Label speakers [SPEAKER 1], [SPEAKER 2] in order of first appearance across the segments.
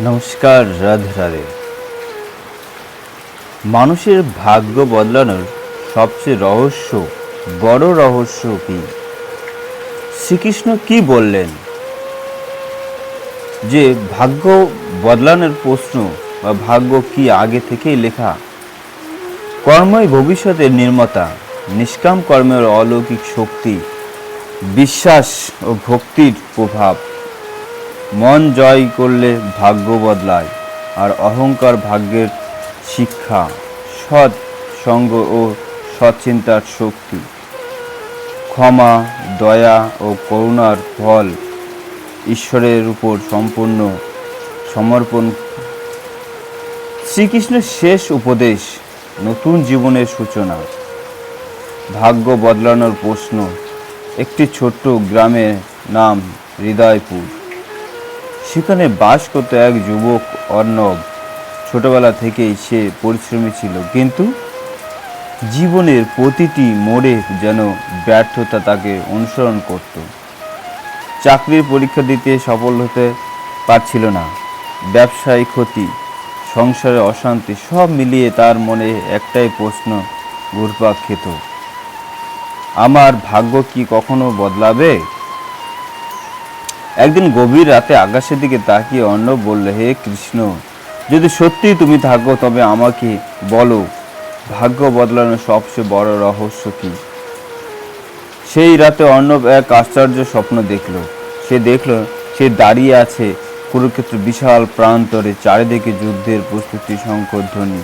[SPEAKER 1] নমস্কার, রাধে রাধে। মানুষের ভাগ্য বদলানোর সবচেয়ে বড় রহস্য কি? শ্রীকৃষ্ণ কি বললেন? যে ভাগ্য বদলানোর প্রশ্ন বা ভাগ্য কি আগে থেকেই লেখা? কর্মই ভবিষ্যতের নির্মাতা। নিষ্কাম কর্মের অলৌকিক শক্তি, বিশ্বাস ও ভক্তির প্রভাব। মন জয় করলে ভাগ্য বদলায়, আর অহংকার ভাগ্যের শিক্ষা। সৎ সঙ্গ ও সৎচিন্তার শক্তি। ক্ষমা, দয়া ও করুণার ফল ঈশ্বরের উপর সম্পূর্ণ সমর্পণ। শ্রীকৃষ্ণের শেষ উপদেশ, নতুন জীবনের সূচনা। ভাগ্য বদলানোর প্রশ্ন। একটি ছোট্ট গ্রামের নাম হৃদয়পুর। সেখানে বাস করত এক যুবক অর্ণব। ছোটবেলা থেকেই সে পরিশ্রমী ছিল, কিন্তু জীবনের প্রতিটি মোড়ে যেন ব্যর্থতা তাকে অনুসরণ করত। চাকরির পরীক্ষা দিতে সফল হতে পারছিল না, ব্যবসায় ক্ষতি, সংসারে অশান্তি, সব মিলিয়ে তার মনে একটাই প্রশ্ন ঘুরপাক খেত, আমার ভাগ্য কি কখনো বদলাবে? একদিন গভীর রাতে আকাশের দিকে তাকিয়ে অর্ণব বলল, হে কৃষ্ণ, যদি সত্যি তুমি থাকো তবে আমাকে বলো, ভাগ্য বদলানোর সবচেয়ে বড় রহস্য কি? সেই রাতে অর্ণব এক আশ্চর্য স্বপ্ন দেখল। সে দাঁড়িয়ে আছে কুরুক্ষেত্র বিশাল প্রান্তরে। চারিদিকে যুদ্ধের প্রস্তুতি, শঙ্খধ্বনি,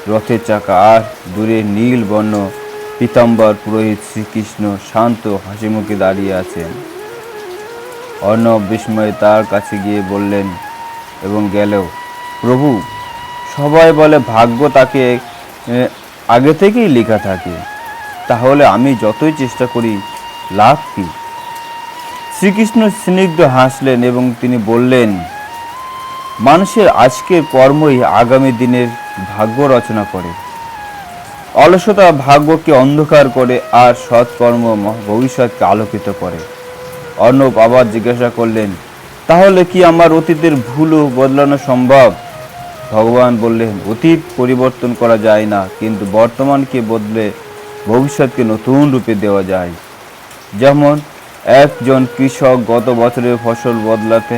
[SPEAKER 1] রথের চাকা, আর দূরে নীল বর্ণ পীতাম্বর পুরোহিত শ্রীকৃষ্ণ শান্ত হাসিমুখে দাঁড়িয়ে আছেন। অর্ণব বিস্ময়ে তার কাছে গিয়ে বললেন এবং গেল, প্রভু, সবাই বলে ভাগ্য তাকে আগে থেকেই লেখা থাকে, তাহলে আমি যতই চেষ্টা করি লাভ কি? শ্রীকৃষ্ণ স্নিগ্ধ হাসলেন এবং তিনি বললেন, মানুষের আজকের কর্মই আগামী দিনের ভাগ্য রচনা করে। অলসতা ভাগ্যকে অন্ধকার করে, আর সৎকর্ম ভবিষ্যৎকে আলোকিত করে। অর্ণব আবার জিজ্ঞাসা করলেন, তাহলে কি আমার অতীতের ভুলও বদলানো সম্ভব? ভগবান বললেন, অতীত পরিবর্তন করা যায় না, কিন্তু বর্তমানকে বদলে ভবিষ্যৎকে নতুন রূপে দেওয়া যায়। যেমন একজন কৃষক গত বছরের ফসল বদলাতে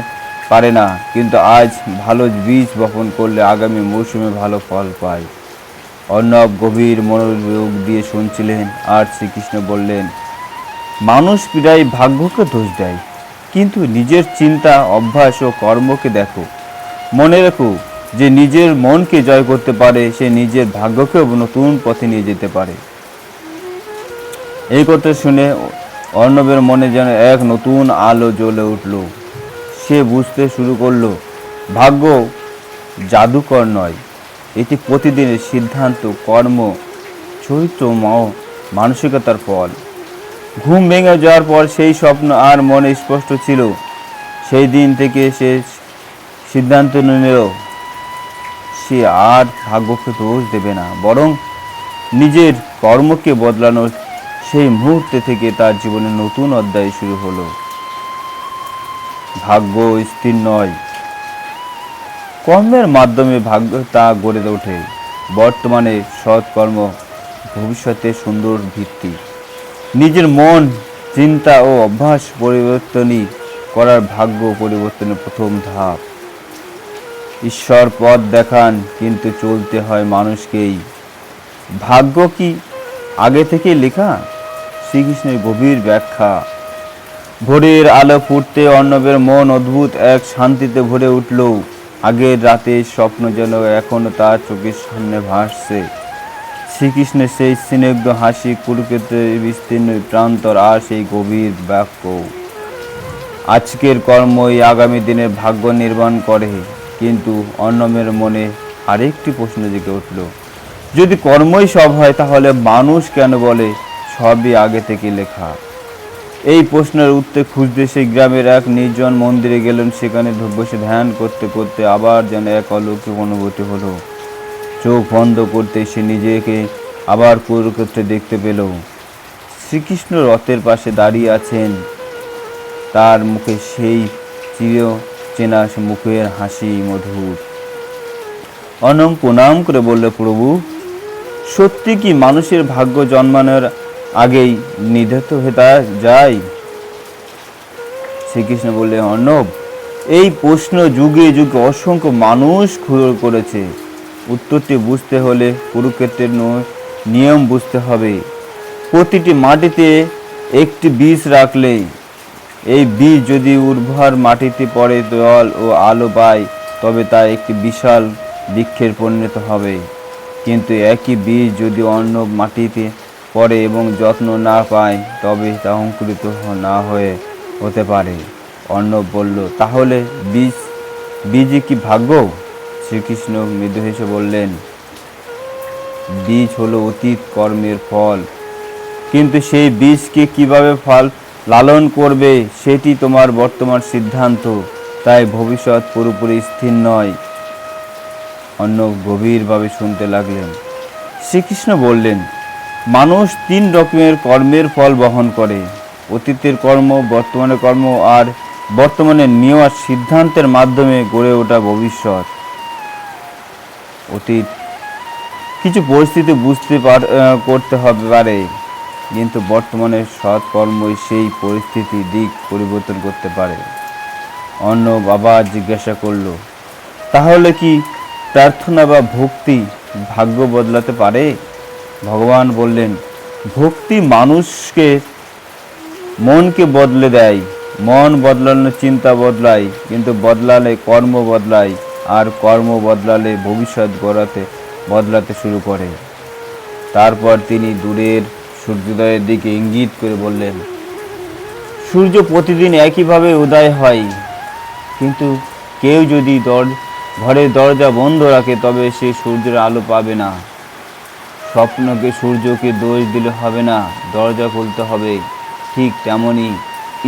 [SPEAKER 1] পারে না, কিন্তু আজ ভালো বীজ বপন করলে আগামী মৌসুমে ভালো ফল পায়। অর্ণব গভীর মনোযোগ দিয়ে শুনছিলেন, আর শ্রীকৃষ্ণ বললেন, মানুষ প্রায় ভাগ্যকে দোষ দেয়, কিন্তু নিজের চিন্তা, অভ্যাস ও কর্মকে দেখো। মনে রেখো, যে নিজের মনকে জয় করতে পারে সে নিজের ভাগ্যকেও নতুন পথে নিয়ে যেতে পারে। এই কথা শুনে অর্ণবের মনে যেন এক নতুন আলো জ্বলে উঠল। সে বুঝতে শুরু করলো, ভাগ্য জাদুকর নয়, এটি প্রতিদিনের সিদ্ধান্ত, কর্ম, চরিত্র, মানসিকতার ফল। ঘুম ভেঙে যাওয়ার পর সেই স্বপ্ন আর মনে স্পষ্ট ছিল। সেই দিন থেকে সে সিদ্ধান্ত নিল, সে আর ভাগ্যকে দোষ দেবে না, বরং নিজের কর্মকে বদলানোর। সেই মুহূর্তে থেকে তার জীবনে নতুন অধ্যায় শুরু হলো। ভাগ্য স্থির নয়, কর্মের মাধ্যমে ভাগ্য তা গড়ে ওঠে। বর্তমানে সৎকর্ম ভবিষ্যতে সুন্দর ভিত্তি। নিজের মন, চিন্তা ও অভ্যাস পরিবর্তনই করার ভাগ্য পরিবর্তনের প্রথম ধাপ। ঈশ্বর পথ দেখান, কিন্তু চলতে হয় মানুষকেই। ভাগ্য কি আগে থেকে লেখা? শ্রীকৃষ্ণের গভীর ব্যাখ্যা। ভোরের আলো ফুটতে অর্ণবের মন অদ্ভুত এক শান্তিতে ভরে উঠল। আগের রাতের স্বপ্ন যেন এখনো তার চোখের সামনে ভাসছে। শ্রীকৃষ্ণের সেই স্নিগ্ধ হাসি, কুরুক্ষেত্রের বিস্তীর্ণ প্রান্তর, আর সেই গভীর বাক্য, আজকের কর্মই আগামী দিনের ভাগ্য নির্মাণ করে। কিন্তু অর্ণবের মনে আরেকটি প্রশ্ন জেগে উঠল, যদি কর্মই সব হয়, তাহলে মানুষ কেন বলে সবই আগে থেকে লেখা? এই প্রশ্নের উত্তর খুঁজতে সেই গ্রামের এক নির্জন মন্দিরে গেলেন। সেখানে বসে ধ্যান করতে করতে আবার যেন এক অলৌকিক অনুভূতি হলো। চোখ বন্ধ করতে সে নিজেকে আবার কুরুক্ষেত্রে দেখতে পেল। শ্রীকৃষ্ণ রথের পাশে দাঁড়িয়ে আছেন, তার মুখে সেই চেনা সে মুখের হাসি মধুর। অর্ণব প্রণাম করে বলল, প্রভু, সত্যি কি মানুষের ভাগ্য জন্মানোর আগেই নির্ধারিত হয়ে যায়? শ্রীকৃষ্ণ বললেন, অর্ণব, এই প্রশ্ন যুগে যুগে অসংখ্য মানুষ করেছে। উত্তরটি বুঝতে হলে কুরুক্ষেত্রের নিয়ম বুঝতে হবে। প্রতিটি মাটিতে একটি বীজ রাখলে এই বীজ যদি উর্বর মাটিতে পড়ে, জল ও আলো পায়, তবে তা একটি বিশাল বৃক্ষের পরিণত হবে। কিন্তু একই বীজ যদি অন্য মাটিতে পড়ে এবং যত্ন না পায়, তবে তা অঙ্কুরিত না হতে পারে। অর্ণব বলল, তাহলে বীজই কি ভাগ্য? শ্রীকৃষ্ণ মৃদু হেসে বললেন, বীজ হলো অতীত কর্মের ফল, কিন্তু সেই বীজকে কিভাবে ফল লালন করবে সেটি তোমার বর্তমান সিদ্ধান্ত। তাই ভবিষ্যৎ পুরোপুরি স্থির নয়। অর্ণব গভীরভাবে শুনতে লাগলেন। শ্রীকৃষ্ণ বললেন, মানুষ 3 রকমের কর্মের ফল বহন করে: অতীতের কর্ম, বর্তমানের কর্ম আর বর্তমানে নেওয়া সিদ্ধান্তের মাধ্যমে গড়ে ওঠা ভবিষ্যৎ। অতীত কিছু পরিস্থিতি করতে হবে পারে, কিন্তু বর্তমানে সৎ কর্মই সেই পরিস্থিতি দিক পরিবর্তন করতে পারে। অর্ণব আবার জিজ্ঞাসা করল, তাহলে কি প্রার্থনা বা ভক্তি ভাগ্য বদলাতে পারে? ভগবান বললেন, ভক্তি মানুষকে মনকে বদলে দেয়। মন বদলালে চিন্তা বদলায়, কিন্তু বদলালে কর্ম বদলায়, আর কর্ম বদলালে ভবিষ্যৎ বদলাতে শুরু করে। তারপর তিনি দূরের সূর্যোদয়ের দিকে ইঙ্গিত করে বললেন, সূর্য প্রতিদিন একইভাবে উদয় হয়, কিন্তু কেউ যদি ঘরের দরজা বন্ধ রাখে, তবে সে সূর্যের আলো পাবে না। স্বপ্নকে সূর্যকে দোষ দিলে হবে না, দরজা খুলতে হবে। ঠিক তেমনি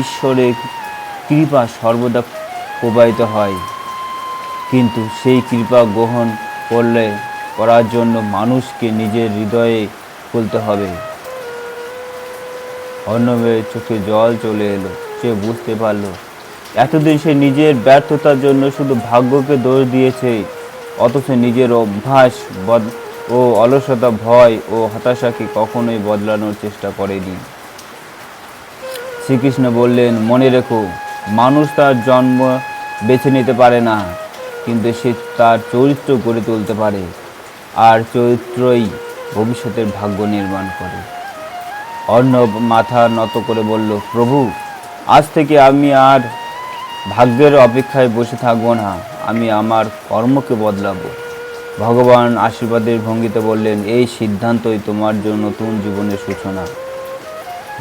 [SPEAKER 1] ঈশ্বরের কৃপা সর্বদা প্রবাহিত হয়, কিন্তু সেই কৃপা গ্রহণ করার জন্য মানুষকে নিজের হৃদয়ে খুলতে হবে। অর্ণবের চোখে জল চলে এলো। সে বুঝতে পারল, এতদিন সে নিজের ব্যর্থতার জন্য শুধু ভাগ্যকে দোষ দিয়েছে, অথচ নিজের অভ্যাস ও অলসতা, ভয় ও হতাশাকে কখনোই বদলানোর চেষ্টা করেনি। শ্রীকৃষ্ণ বললেন, মনে রেখো, মানুষ তার জন্ম বেছে নিতে পারে না, কিন্তু সে তার চরিত্র গড়ে তুলতে পারে, আর চরিত্রই ভবিষ্যতের ভাগ্য নির্মাণ করে। অর্ণব মাথা নত করে বলল, প্রভু, আজ থেকে আমি আর ভাগ্যের অপেক্ষায় বসে থাকবো না, আমি আমার কর্মকে বদলাবো। ভগবান আশীর্বাদের ভঙ্গিতে বললেন, এই সিদ্ধান্তই তোমার জন্য নতুন জীবনের সূচনা।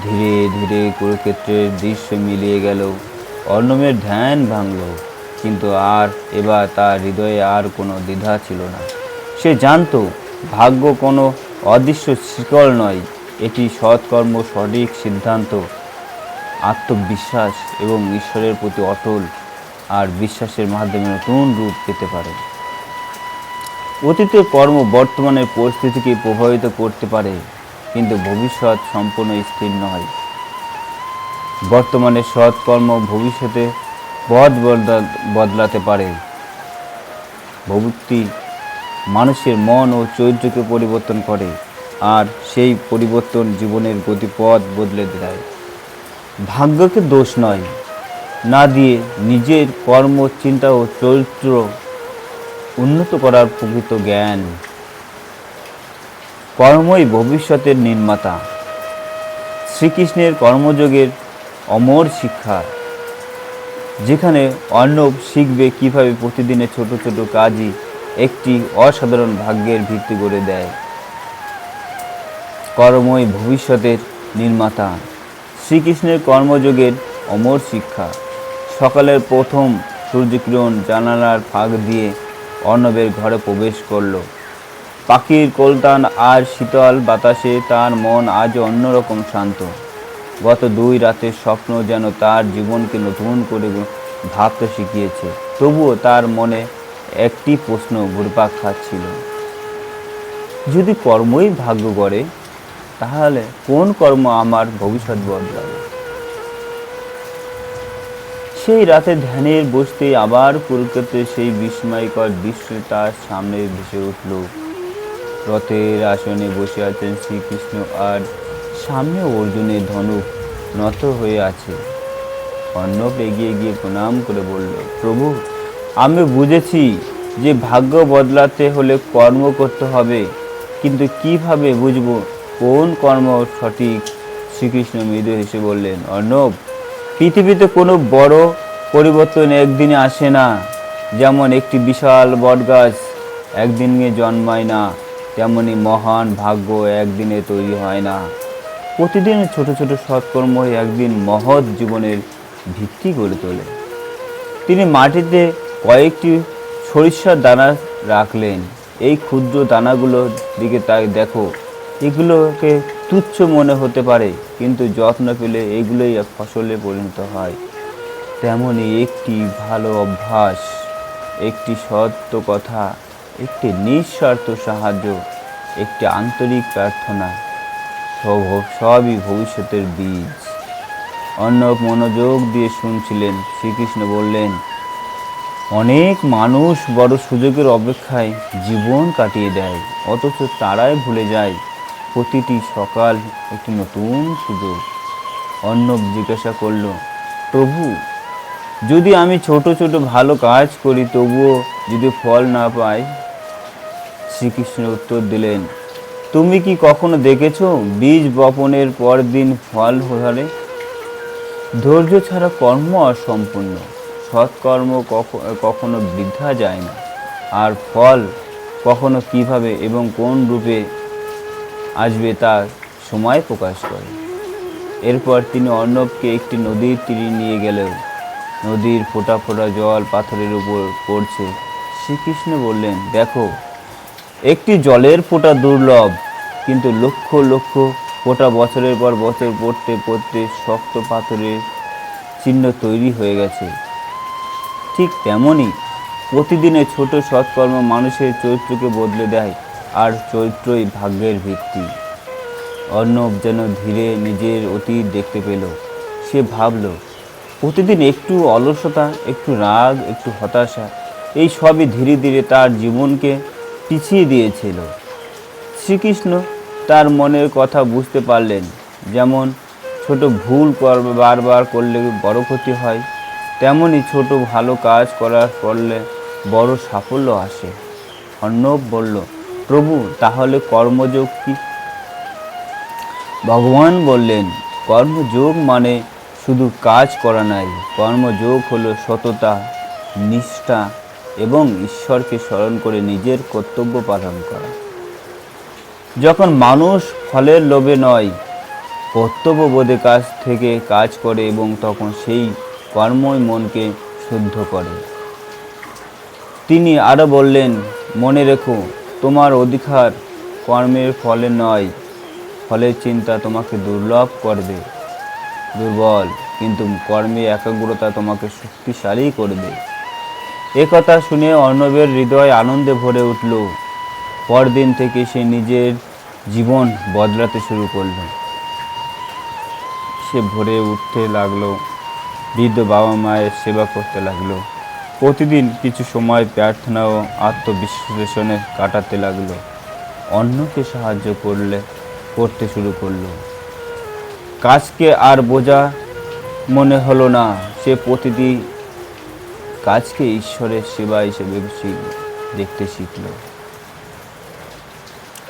[SPEAKER 1] ধীরে ধীরে কুরুক্ষেত্রের দৃশ্য মিলিয়ে গেল। অর্ণবের ধ্যান ভাঙল, কিন্তু এবার তার হৃদয়ে আর কোনো দ্বিধা ছিল না। সে জানত, ভাগ্য কোনো অদৃশ্য শিকল নয়, এটি সৎকর্ম, সঠিক সিদ্ধান্ত, আত্মবিশ্বাস এবং ঈশ্বরের প্রতি অটল আর বিশ্বাসের মাধ্যমে নতুন রূপ পেতে পারে। অতীতের কর্ম বর্তমানের পরিস্থিতিকে প্রভাবিত করতে পারে, কিন্তু ভবিষ্যৎ সম্পূর্ণ স্থির নয়। বর্তমানে সৎকর্ম ভবিষ্যতে পথ বদলাতে পারে। ভক্তি মানুষের মন ও চরিত্রকে পরিবর্তন করে, আর সেই পরিবর্তন জীবনের গতিপথ বদলে দেয়। ভাগ্যকে দোষ না দিয়ে নিজের কর্ম, চিন্তা ও চরিত্র উন্নত করার প্রকৃত জ্ঞান। কর্মই ভবিষ্যতের নির্মাতা। শ্রীকৃষ্ণের কর্মযোগের অমর শিক্ষা, যেখানে অর্ণব শিখবে কিভাবে প্রতিদিনের ছোট ছোট কাজই একটি অসাধারণ ভাগ্যের ভিত্তি গড়ে দেয়। কর্মই ভবিষ্যতের নির্মাতা। শ্রীকৃষ্ণের কর্মযোগের অমর শিক্ষা। সকালের প্রথম সূর্যকিরণ জানালার ফাঁক দিয়ে অর্ণবের ঘরে প্রবেশ করল। পাখির কলতান আর শীতল বাতাসে তার মন আজ অন্যরকম শান্ত। গত 2 রাতের স্বপ্ন যেন তার জীবনকে নতুন করে ভাবতে শিখিয়েছে। তবুও তার মনে একটি প্রশ্ন ঘুরপাক খাচ্ছিল, যদি কর্মই ভাগ্য গড়ে, তাহলে কোন কর্ম আমার ভবিষ্যৎ বদলাবে? সেই রাতে ধ্যানের বসতেই আবার কুরুক্ষেত্রের সেই বিস্ময়কর দৃশ্য তার সামনে ভেসে উঠল। রথের আসনে বসে আছেন শ্রীকৃষ্ণ, আর সামনে অর্জুনের ধনুক নত হয়ে আছে। অর্ণব এগিয়ে গিয়ে প্রণাম করে বলল, প্রভু, আমি বুঝেছি যে ভাগ্য বদলাতে হলে কর্ম করতে হবে, কিন্তু কিভাবে বুঝবো কোন কর্ম সঠিক? শ্রীকৃষ্ণ মৃদু হেসে বললেন, অর্ণব, পৃথিবীতে কোনো বড় পরিবর্তন একদিনে আসে না। যেমন একটি বিশাল বটগাছ একদিনে জন্মায় না, তেমনি মহান ভাগ্য একদিনে তৈরি হয় না। প্রতিদিন ছোট ছোট সৎকর্ম একদিন মহৎ জীবনের ভিত্তি গড়ে তোলে। তিনি মাটিতে কয়েকটি সরিষার দানা রাখলেন। এই ক্ষুদ্র দানাগুলোর দিকে তাই দেখো, এগুলোকে তুচ্ছ মনে হতে পারে, কিন্তু যত্ন পেলে এগুলোই ফসলে পরিণত হয়। তেমনি একটি ভালো অভ্যাস, একটি সত্য কথা, একটি নিঃস্বার্থ সাহায্য, একটি আন্তরিক প্রার্থনা সবই ভবিষ্যতের বীজ। অর্ণব মনোযোগ দিয়ে শুনছিলেন। শ্রীকৃষ্ণ বললেন, অনেক মানুষ বড় সুযোগের অপেক্ষায় জীবন কাটিয়ে দেয়, অথচ তারাই ভুলে যায় প্রতিটি সকাল একটি নতুন সুযোগ। অর্ণব জিজ্ঞাসা করল, প্রভু, যদি আমি ছোট ছোট ভালো কাজ করি তবুও যদি ফল না পাই? শ্রীকৃষ্ণ উত্তর দিলেন, তুমি কি কখনো দেখেছো বীজ বপনের পর দিন ফল ধরে? ধৈর্য ছাড়া কর্ম অসম্পূর্ণ। সৎকর্ম কখনো বৃথা যায় না, আর ফল কখনো কিভাবে এবং কোন রূপে আসবে তা সময় প্রকাশ করে। এরপর তিনি অর্ণবকে একটি নদীর তীরে নিয়ে গেলেন। নদীর ফোঁটা ফোঁটা জল পাথরের উপর পড়ছে। শ্রীকৃষ্ণ বললেন, দেখো, একটি জলের ফোঁটা দুর্লভ, কিন্তু লক্ষ লক্ষ ফোঁটা বছরের পর বছর পড়তে পড়তে শক্ত পাথরের চিহ্ন তৈরি হয়ে গেছে। ঠিক তেমনই প্রতিদিনের ছোট সৎকর্ম মানুষের চরিত্রকে বদলে দেয়, আর চরিত্রই ভাগ্যের ভিত্তি। অর্ণব যেন ধীরে নিজের অতীত দেখতে পেল। সে ভাবল, প্রতিদিন একটু অলসতা, একটু রাগ, একটু হতাশা, এই সবই ধীরে ধীরে তার জীবনকে পিছিয়ে দিয়েছিল। শ্রীকৃষ্ণ তার মনের কথা বুঝতে পারলেন। যেমন ছোট ভুল বারবার করলে বড় ক্ষতি হয়, তেমনি ছোট ভালো কাজ করার করলে বড় সাফল্য আসে। অর্ণব বলল, প্রভু, তাহলে কর্মযোগ কি? ভগবান বললেন, কর্মযোগ মানে শুধু কাজ করা নাই। কর্মযোগ হলো সততা, নিষ্ঠা এবং ঈশ্বরকে স্মরণ করে নিজের কর্তব্য পালন করা। যখন মানুষ ফলের লোভে নয়, কর্তব্যবোধে কাজ থেকে কাজ করে, এবং তখন সেই কর্মই মনকে শুদ্ধ করে। তিনি আরও বললেন, মনে রেখো, তোমার অধিকার কর্মের ফলে নয়। ফলের চিন্তা তোমাকে দুর্বল, কিন্তু কর্মে একাগ্রতা তোমাকে শক্তিশালী করবে। একথা শুনে অর্ণবের হৃদয় আনন্দে ভরে উঠল। পরদিন থেকে সে নিজের জীবন বদলাতে শুরু করল। সে ভোরে উঠতে লাগলো, বৃদ্ধ বাবা মায়ের সেবা করতে লাগলো, প্রতিদিন কিছু সময় প্রার্থনা ও আত্মবিশ্লেষণে কাটাতে লাগলো, অন্যকে সাহায্য করতে শুরু করলো। কাজকে আর বোঝা মনে হলো না। সে প্রতিটি কাজকে ঈশ্বরের সেবা হিসেবে দেখতে শিখল।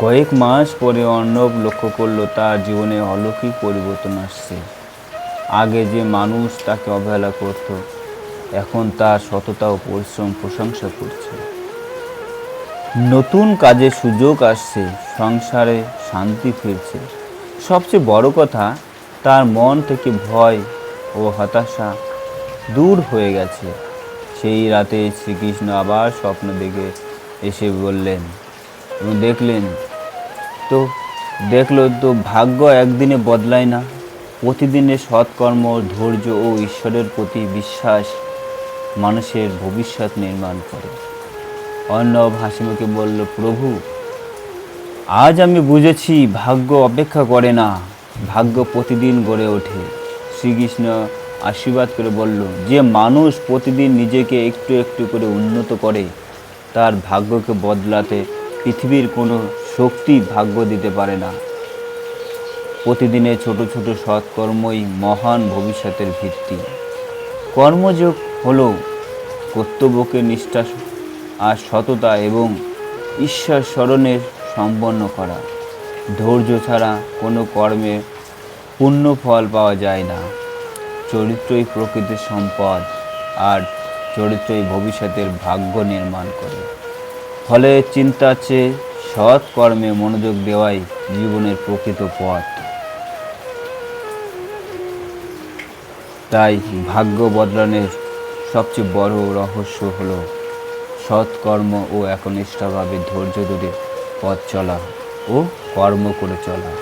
[SPEAKER 1] কয়েক মাস পরে অর্ণব লক্ষ্য করলো তার জীবনে অলৌকিক পরিবর্তন আসছে। আগে যে মানুষ তাকে অবহেলা করত, এখন তার সততা ও পরিশ্রম প্রশংসা করছে। নতুন কাজের সুযোগ আসছে, সংসারে শান্তি ফিরছে। সবচেয়ে বড় কথা, তার মন থেকে ভয় ও হতাশা দূর হয়ে গেছে। সেই রাতে শ্রীকৃষ্ণ আবার স্বপ্ন দেখে এসে বললেন এবং দেখলো তো ভাগ্য একদিনে বদলায় না। প্রতিদিনের সৎকর্ম, ধৈর্য ও ঈশ্বরের প্রতি বিশ্বাস মানুষের ভবিষ্যৎ নির্মাণ করে। অর্ণব হাসিমুখে বলল, প্রভু, আজ আমি বুঝেছি ভাগ্য অপেক্ষা করে না, ভাগ্য প্রতিদিন গড়ে ওঠে। শ্রীকৃষ্ণ আশীর্বাদ করে বলল, যে মানুষ প্রতিদিন নিজেকে একটু একটু করে উন্নত করে তার ভাগ্যকে বদলাতে পৃথিবীর কোনো শক্তি ভাগ্য দিতে পারে না। প্রতিদিনের ছোট ছোট সৎকর্মই মহান ভবিষ্যতের ভিত্তি। কর্মযোগ হল কর্তব্যকে নিষ্ঠা আর সততা এবং ঈশ্বর স্মরণের সম্পন্ন করা। ধৈর্য ছাড়া কোনো কর্মে পূর্ণ ফল পাওয়া যায় না। চরিত্রই প্রকৃতির সম্পদ, আর চরিত্রই ভবিষ্যতের ভাগ্য নির্মাণ করে। ফলে চিন্তার চেয়ে সৎ কর্মে মনোযোগ দেওয়াই জীবনের প্রকৃত পথ। তাই ভাগ্য বদলানোর সবচেয়ে বড় রহস্য হলো সৎকর্ম ও একনিষ্ঠভাবে ধৈর্য ধরে পথ চলা ও কর্ম করে চলা।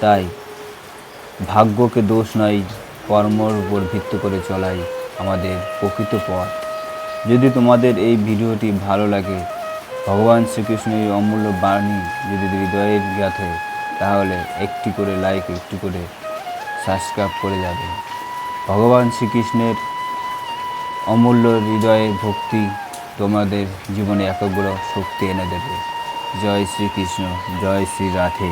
[SPEAKER 1] তাই ভাগ্যকে দোষ নয়, কর্মর উপর ভিত্তি করে চলাই আমাদের প্রকৃত পথ। যদি তোমাদের এই ভিডিওটি ভালো লাগে, ভগবান শ্রীকৃষ্ণের অমূল্য বাণী যদি হৃদয়ের গাথে, তাহলে একটি করে লাইক, একটি করে সাবস্ক্রাইব করে যাবে। ভগবান শ্রীকৃষ্ণের অমূল্য হৃদয়ে ভক্তি তোমাদের জীবনে একাগ্র শক্তি এনে দেবে। জয় শ্রীকৃষ্ণ, জয় শ্রী রাধে।